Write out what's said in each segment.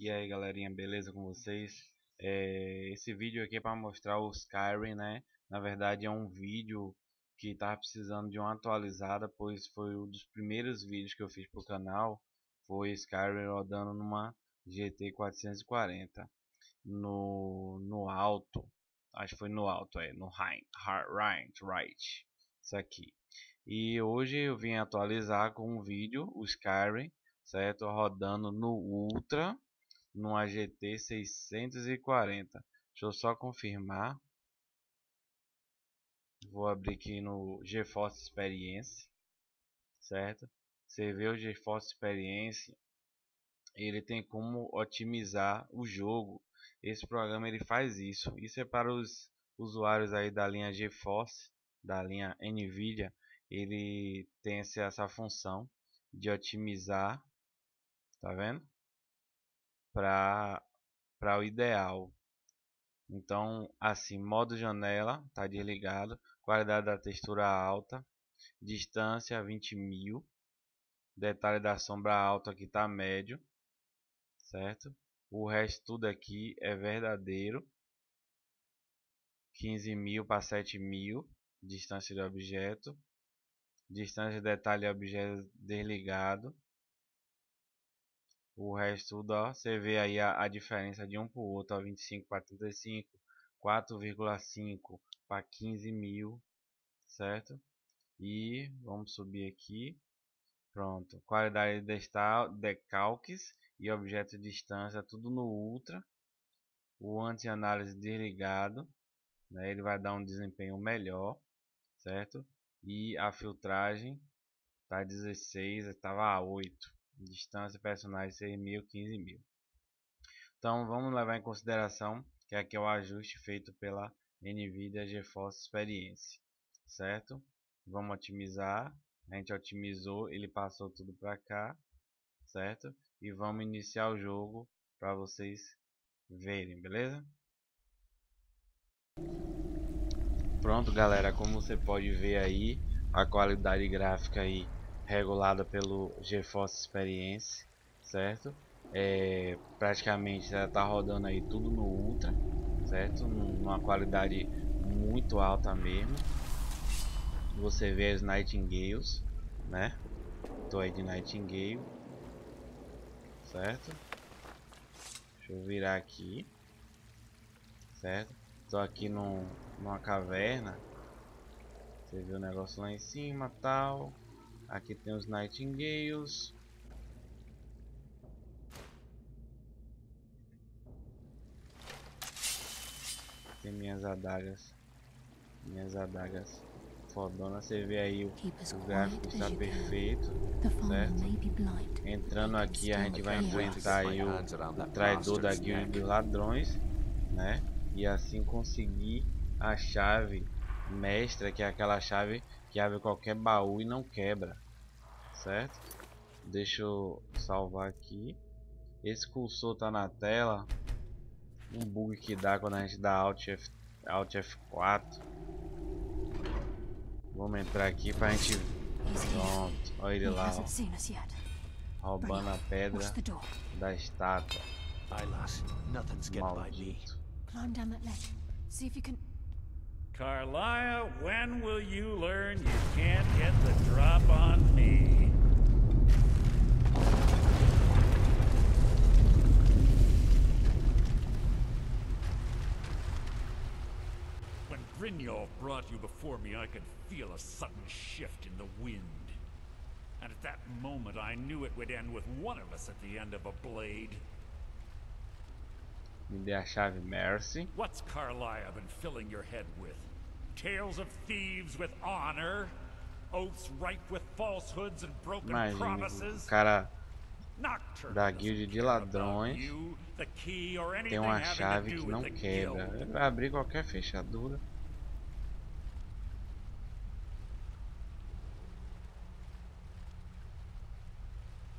E aí galerinha, beleza com vocês? Esse vídeo aqui é para mostrar o Skyrim, né? Na verdade é um vídeo que tava precisando de uma atualizada, pois foi um dos primeiros vídeos que eu fiz pro canal. Foi Skyrim rodando numa GT440 no alto, acho que foi no alto, no right, isso aqui. E hoje eu vim atualizar com um vídeo, o Skyrim, certo? Rodando no Ultra, numa GT640. Deixa eu só confirmar. Vou abrir aqui no GeForce Experience, certo? Você vê o GeForce Experience, ele tem como otimizar o jogo. Esse programa ele faz isso. Isso é para os usuários aí da linha GeForce, da linha Nvidia. Ele tem essa função de otimizar, tá vendo? Para o ideal. Então, assim, modo janela tá desligado, qualidade da textura alta, distância 20.000, detalhe da sombra alta aqui tá médio, certo? O resto tudo aqui é verdadeiro, 15.000 para 7.000, distância de objeto, distância de detalhe de objeto desligado. O resto tudo, ó, você vê aí a diferença de um para o outro, ó, 25 para 35, 4,5 para 15.000, certo? E vamos subir aqui, pronto, qualidade de decalques e objeto de distância, tudo no ultra. O anti-análise desligado, né? Ele vai dar um desempenho melhor, certo? E a filtragem tá 16, estava a 8, distância personagem 6.000, 15.000. Então vamos levar em consideração que aqui é o ajuste feito pela Nvidia GeForce Experience, certo? Vamos otimizar, a gente otimizou, ele passou tudo para cá, certo? E vamos iniciar o jogo para vocês verem, beleza? Pronto galera, como você pode ver aí, a qualidade gráfica aí regulada pelo GeForce Experience, certo? Praticamente ela tá rodando aí tudo no Ultra, certo? Numa qualidade muito alta mesmo. Você vê as Nightingales, né? Tô aí de Nightingale, certo? Deixa eu virar aqui, certo? Tô aqui numa caverna. Você vê o negócio lá em cima, tal. Aqui tem os Nightingales. Tem minhas adagas fodona. Você vê aí o gráfico está perfeito, certo? Entrando aqui a gente vai enfrentar aí o traidor da guilda dos ladrões, né? E assim conseguir a chave mestra, que é aquela chave que abre qualquer baú e não quebra, certo? Deixa eu salvar aqui. Esse cursor tá na tela, um bug que dá quando a gente dá Alt F4. Vamos entrar aqui pra gente... Pronto, olha ele lá, ó, roubando a pedra da estátua. Maldito. Carlia, when will you learn you can't get the drop on me? When Brynjolf brought you before me, I could feel a sudden shift in the wind. And at that moment, I knew it would end with one of us at the end of a blade. Me dê a chave Mercy. What's Carlia been filling your head with? Tales of thieves with honor? Oaths ripe with falsehoods and broken Imagine, promises? o cara Nocturne da guilda de ladrões you, the key, or tem uma anything having chave to do que with não the quebra. guild. Ele vai abrir qualquer fechadura.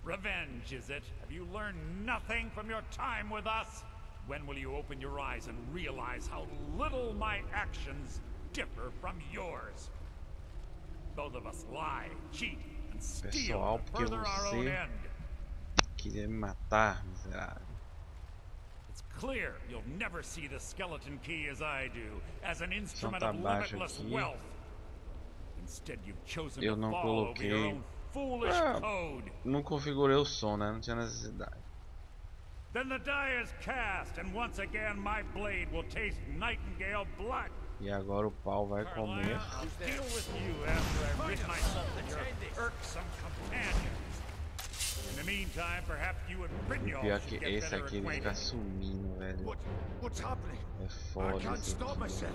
Revenge, is it? Have you learned nothing from your time with us? When will you open your eyes and realize how little my actions differ from yours? Both of us lie, cheat, Pessoal, porque further our own você end. queria me matar, miserável. clear. You'll never see the skeleton key as I do, as an instrument tá of baixo limitless aqui. wealth. Instead, you've chosen Eu to não fall over your coloquei. own foolish code. Não configurei o som, né? Não tinha necessidade. Then the die is cast, and once again my blade will taste nightingale blood. E agora o pau vai comer. I'll deal with you after I rid myself of your irksome companions. In the meantime, perhaps you and Brynjolf Pior should que get esse better aqui ele fica acquainted. sumindo, velho. What's happening? É I foda can't esse stop aqui. myself.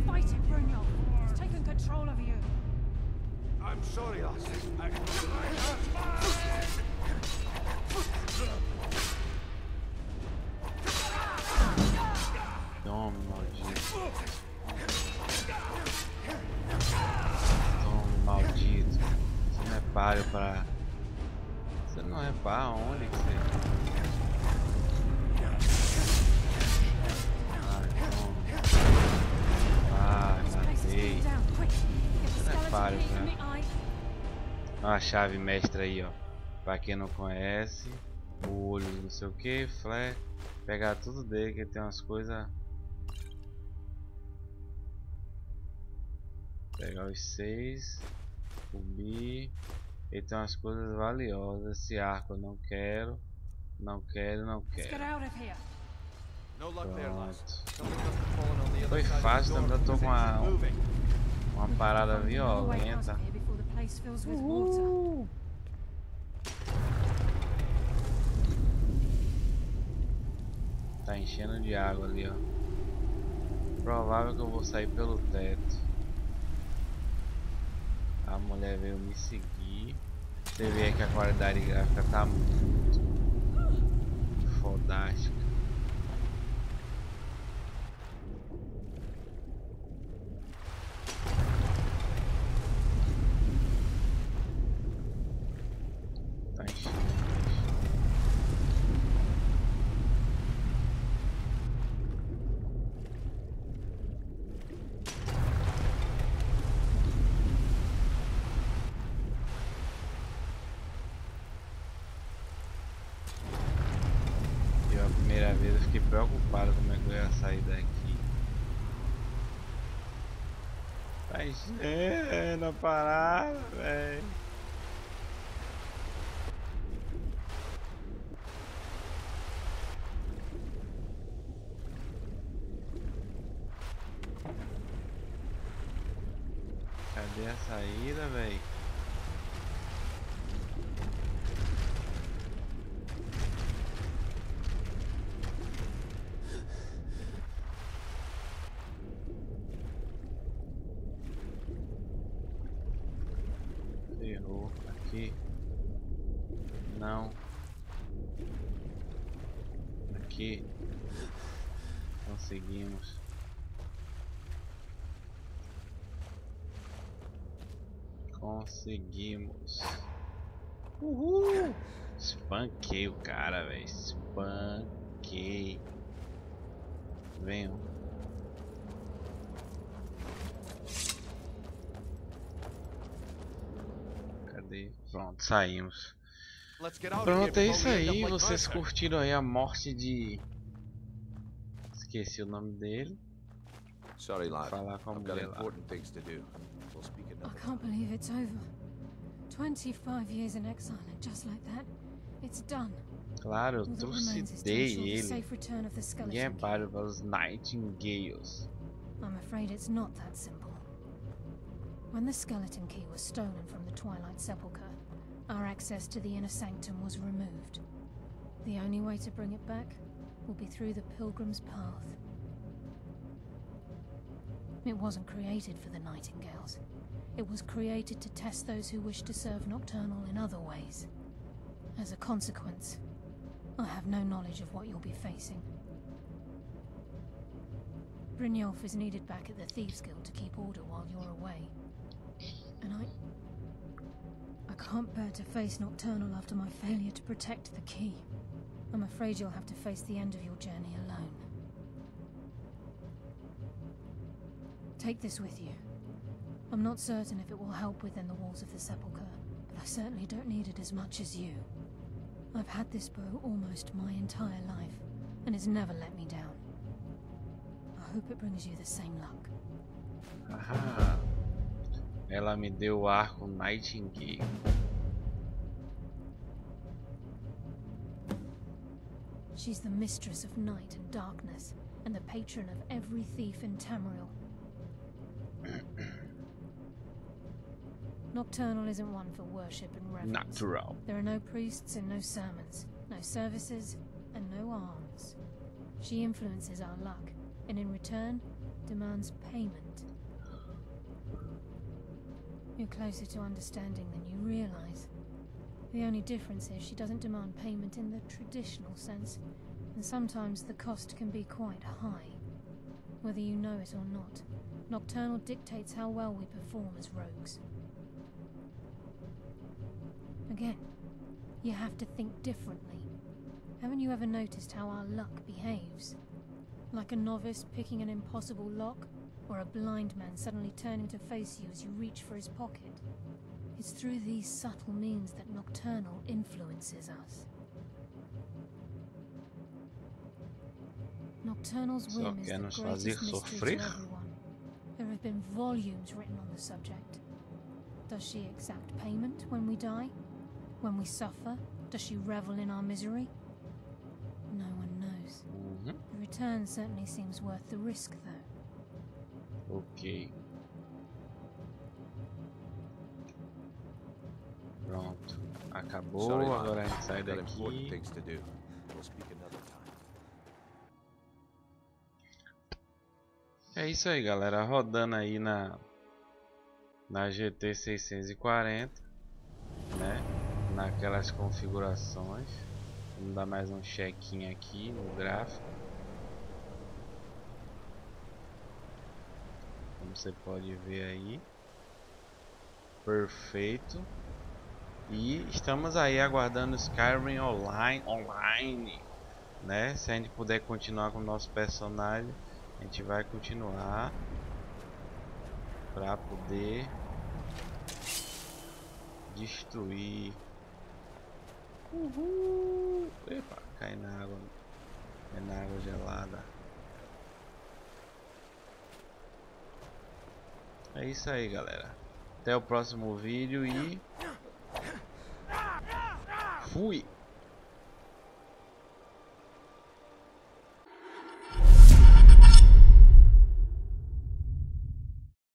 Fight it, Brynjolf. It's taken control of you. I'm sorry, lass. Toma, maldito. Toma, maldito. Você não é páreo pra... Você não é pá, onde que você... Matei. Você não é páreo pra... Uma chave mestra aí, ó. Pra quem não conhece. O olho não sei o que, flare. Pegar tudo dele, que tem umas coisas. Pegar os 6. Subir. Ele tem umas coisas valiosas. Esse arco eu não quero. Não quero, não quero. Pronto. Foi fácil, também tô com uma parada violenta. Tá enchendo de água ali, ó. Provável que eu vou sair pelo teto. A mulher veio me seguir. Você vê que a qualidade gráfica tá muito fodástica. Tá enchendo. Primeira vez eu fiquei preocupado como é que eu ia sair daqui. Tá enchendo a parada, velho. Cadê a saída, velho? Errou aqui. Não. Aqui. Conseguimos. Conseguimos. Uhul! Espanquei o cara, velho. Espanquei. Venham. Pronto, saímos. Pronto, é isso aí. Vocês curtiram aí a morte de... Esqueci o nome dele. Sorry, lad. Falar com a I've got mulher lá. important things to do. We'll speak another I can't believe it's over. 25 years in exile, and just like that, it's done. Claro, eu All that remains is to ensure trucidei the ele. safe return of the Ninguém é skeleton key. páreo para os Nightingales. I'm afraid it's not that simple. When the skeleton key was stolen from the Twilight Sepulchre, our access to the inner sanctum was removed. The only way to bring it back will be through the Pilgrim's Path. It wasn't created for the Nightingales. It was created to test those who wish to serve Nocturnal in other ways. As a consequence, I have no knowledge of what you'll be facing. Brynjolf is needed back at the Thieves Guild to keep order while you're away. And I can't bear to face Nocturnal after my failure to protect the key. I'm afraid you'll have to face the end of your journey alone. Take this with you. I'm not certain if it will help within the walls of the Sepulchre, but I certainly don't need it as much as you. I've had this bow almost my entire life, and it's never let me down. I hope it brings you the same luck. Ah, ela me deu o arco Nightingale. She's the mistress of night and darkness, and the patron of every thief in Tamriel. Nocturnal isn't one for worship and reverence. Natural. There are no priests and no sermons, no services and no alms. She influences our luck, and in return, demands payment. You're closer to understanding than you realize. The only difference is she doesn't demand payment in the traditional sense, and sometimes the cost can be quite high. Whether you know it or not, Nocturnal dictates how well we perform as rogues. Again, you have to think differently. Haven't you ever noticed how our luck behaves? Like a novice picking an impossible lock, or a blind man suddenly turning to face you as you reach for his pocket. It's through these subtle means that Nocturnal influences us. Nocturnal's Só whim is the quer nos fazer greatest mystery sofrer? to everyone. There have been volumes written on the subject. Does she exact payment when we die? When we suffer, does she revel in our misery? No one knows. The return certainly seems worth the risk, though. Ok. Pronto. Acabou. Sorry, Lana. Agora a gente sai Got important daqui. things to do. We'll speak another time. É isso aí, galera. Rodando aí na GT640, né? Naquelas configurações. Vamos dar mais um check-in aqui no gráfico. Como você pode ver aí. Perfeito. E estamos aí aguardando Skyrim online, né? Se a gente puder continuar com o nosso personagem, a gente vai continuar para poder destruir. Uhul! Epa, cai na água, é na água gelada. É isso aí, galera. Até o próximo vídeo e fui!